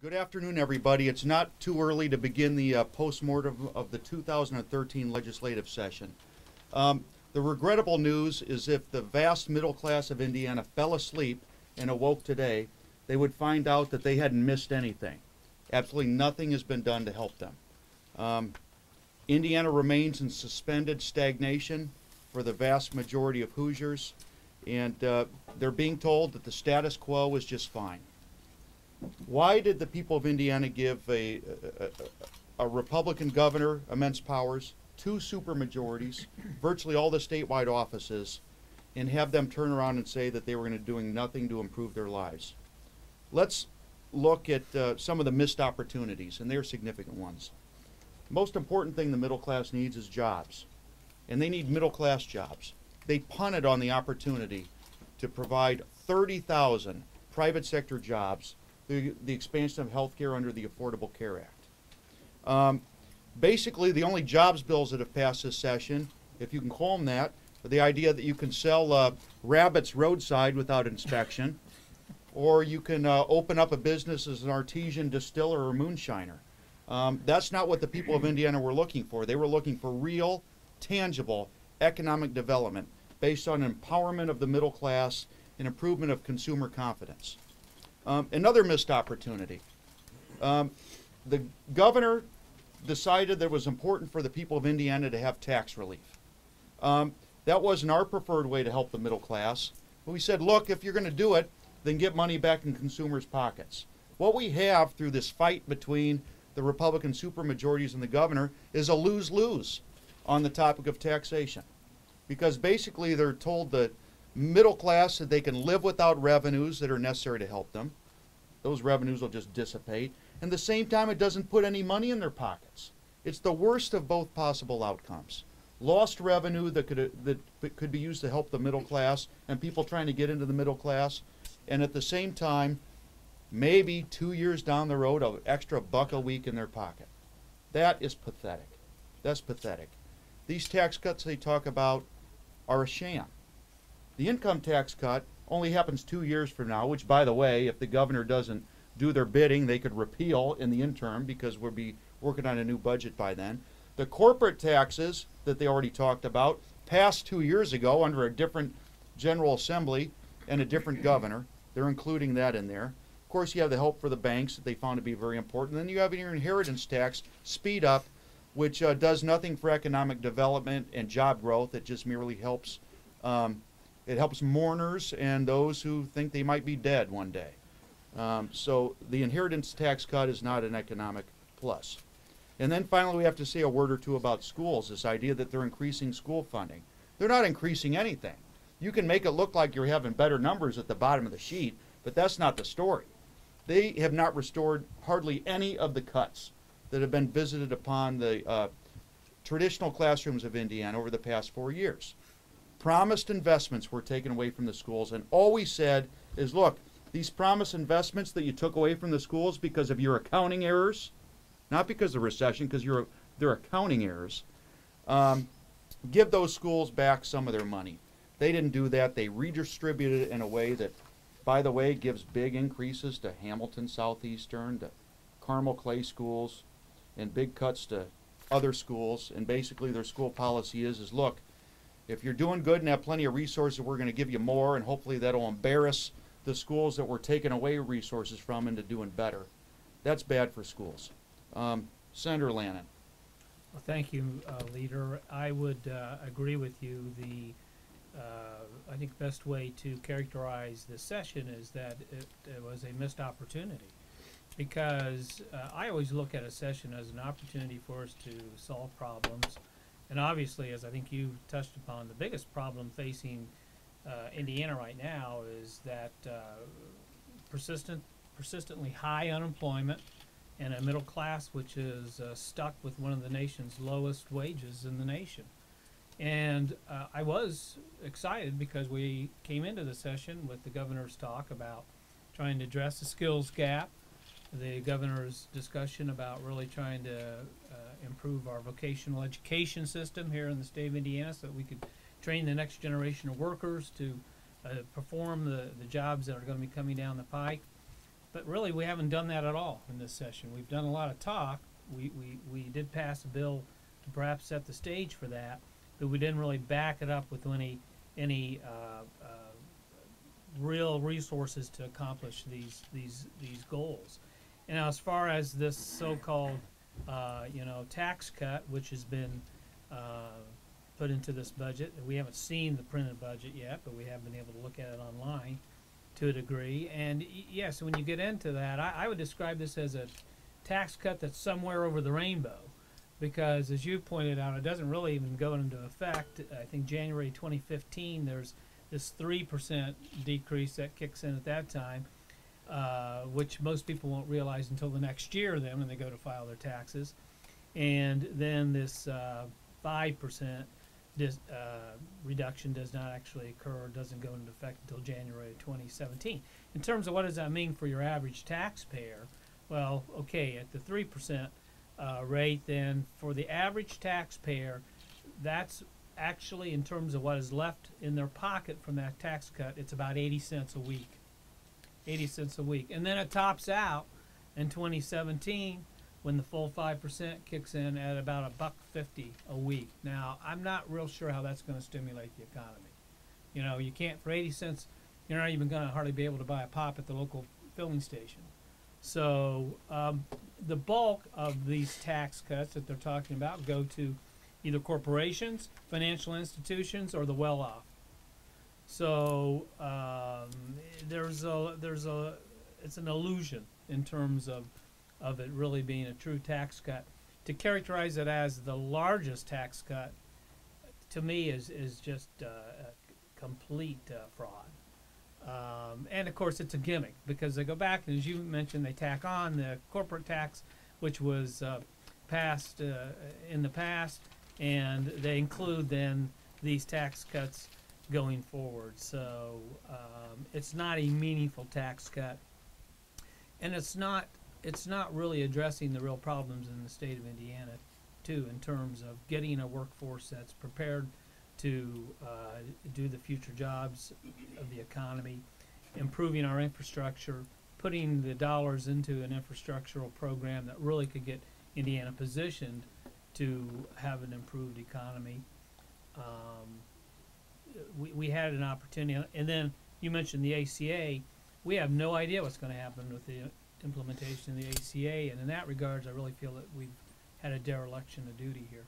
Good afternoon, everybody. It's not too early to begin the postmortem of the 2013 legislative session. The regrettable news is if the vast middle class of Indiana fell asleep and awoke today, they would find out that they hadn't missed anything. Absolutely nothing has been done to help them. Indiana remains in suspended stagnation for the vast majority of Hoosiers, and they're being told that the status quo is just fine. Why did the people of Indiana give a Republican governor immense powers, 2 supermajorities, virtually all the statewide offices, and have them turn around and say that they were going to be doing nothing to improve their lives? Let's look at some of the missed opportunities, and they're significant ones. Most important thing the middle class needs is jobs, and they need middle class jobs. They punted on the opportunity to provide 30,000 private sector jobs through the expansion of health care under the Affordable Care Act. Basically, the only jobs bills that have passed this session, if you can call them that, are the idea that you can sell rabbits roadside without inspection, or you can open up a business as an artesian distiller or moonshiner. That's not what the people of Indiana were looking for. They were looking for real, tangible economic development based on empowerment of the middle class and improvement of consumer confidence. Another missed opportunity. The governor decided that it was important for the people of Indiana to have tax relief. That wasn't our preferred way to help the middle class. But we said, look, if you're going to do it, then get money back in consumers' pockets. What we have through this fight between the Republican supermajorities and the governor is a lose-lose on the topic of taxation. Because basically they're told that middle class that they can live without revenues that are necessary to help them. Those revenues will just dissipate. And at the same time, it doesn't put any money in their pockets. It's the worst of both possible outcomes. Lost revenue that could be used to help the middle class and people trying to get into the middle class. And at the same time, maybe 2 years down the road, an extra $1 a week in their pocket. That is pathetic. That's pathetic. These tax cuts they talk about are a sham. The income tax cut only happens 2 years from now, which, by the way, if the governor doesn't do their bidding, they could repeal in the interim because we'll be working on a new budget by then. The corporate taxes that they already talked about passed 2 years ago under a different General Assembly and a different governor. They're including that in there. Of course, you have the help for the banks that they found to be very important. Then you have your inheritance tax speed up, which does nothing for economic development and job growth. It just merely helps it helps mourners and those who think they might be dead one day. So the inheritance tax cut is not an economic plus. And then finally, we have to say a word or two about schools, this idea that they're increasing school funding. They're not increasing anything. You can make it look like you're having better numbers at the bottom of the sheet, but that's not the story. They have not restored hardly any of the cuts that have been visited upon the traditional classrooms of Indiana over the past 4 years. Promised investments were taken away from the schools, and all we said is, look, these promised investments that you took away from the schools because of your accounting errors, not because of recession, because they're accounting errors, give those schools back some of their money. They didn't do that. They redistributed it in a way that, by the way, gives big increases to Hamilton Southeastern, to Carmel Clay schools, and big cuts to other schools. And basically their school policy is look, if you're doing good and have plenty of resources, we're going to give you more, and hopefully that'll embarrass the schools that we're taking away resources from into doing better. That's bad for schools. Senator Lanane. Well, thank you, Leader. I would agree with you. I think the best way to characterize this session is that it was a missed opportunity, because I always look at a session as an opportunity for us to solve problems. And obviously, as I think you touched upon, the biggest problem facing Indiana right now is that persistently high unemployment and a middle class which is stuck with one of the nation's lowest wages in the nation. And I was excited because we came into the session with the governor's talk about trying to address the skills gap, the governor's discussion about really trying to improve our vocational education system here in the state of Indiana so that we could train the next generation of workers to perform the jobs that are going to be coming down the pike. But really, we haven't done that at all in this session. We've done a lot of talk. We did pass a bill to perhaps set the stage for that, but we didn't really back it up with any real resources to accomplish these goals. And now, as far as this so-called tax cut, which has been put into this budget, we haven't seen the printed budget yet, but we have been able to look at it online to a degree. And yes, when you get into that, I would describe this as a tax cut that's somewhere over the rainbow, because as you pointed out, it doesn't really even go into effect. I think January 2015, there's this 3% decrease that kicks in at that time, which most people won't realize until the next year then when they go to file their taxes. And then this 5% reduction does not actually occur, doesn't go into effect until January 2017. In terms of what does that mean for your average taxpayer, well, okay, at the 3% rate, then for the average taxpayer, that's actually, in terms of what is left in their pocket from that tax cut, it's about 80 cents a week. 80 cents a week. And then it tops out in 2017 when the full 5% kicks in at about $1.50 a week. Now, I'm not real sure how that's going to stimulate the economy. You know, you can't, for 80 cents, you're not even going to hardly be able to buy a pop at the local filling station. So the bulk of these tax cuts that they're talking about go to either corporations, financial institutions, or the well-off. So it's an illusion in terms of it really being a true tax cut. To characterize it as the largest tax cut, to me, is just a complete fraud. And of course, it's a gimmick, because they go back, and as you mentioned, they tack on the corporate tax, which was passed in the past, and they include then these tax cuts going forward. So it's not a meaningful tax cut, and it's not really addressing the real problems in the state of Indiana, too, in terms of getting a workforce that's prepared to do the future jobs of the economy, improving our infrastructure, putting the dollars into an infrastructural program that really could get Indiana positioned to have an improved economy. We had an opportunity, and then you mentioned the ACA. We have no idea what's going to happen with the implementation of the ACA, and in that regards, I really feel that we've had a dereliction of duty here.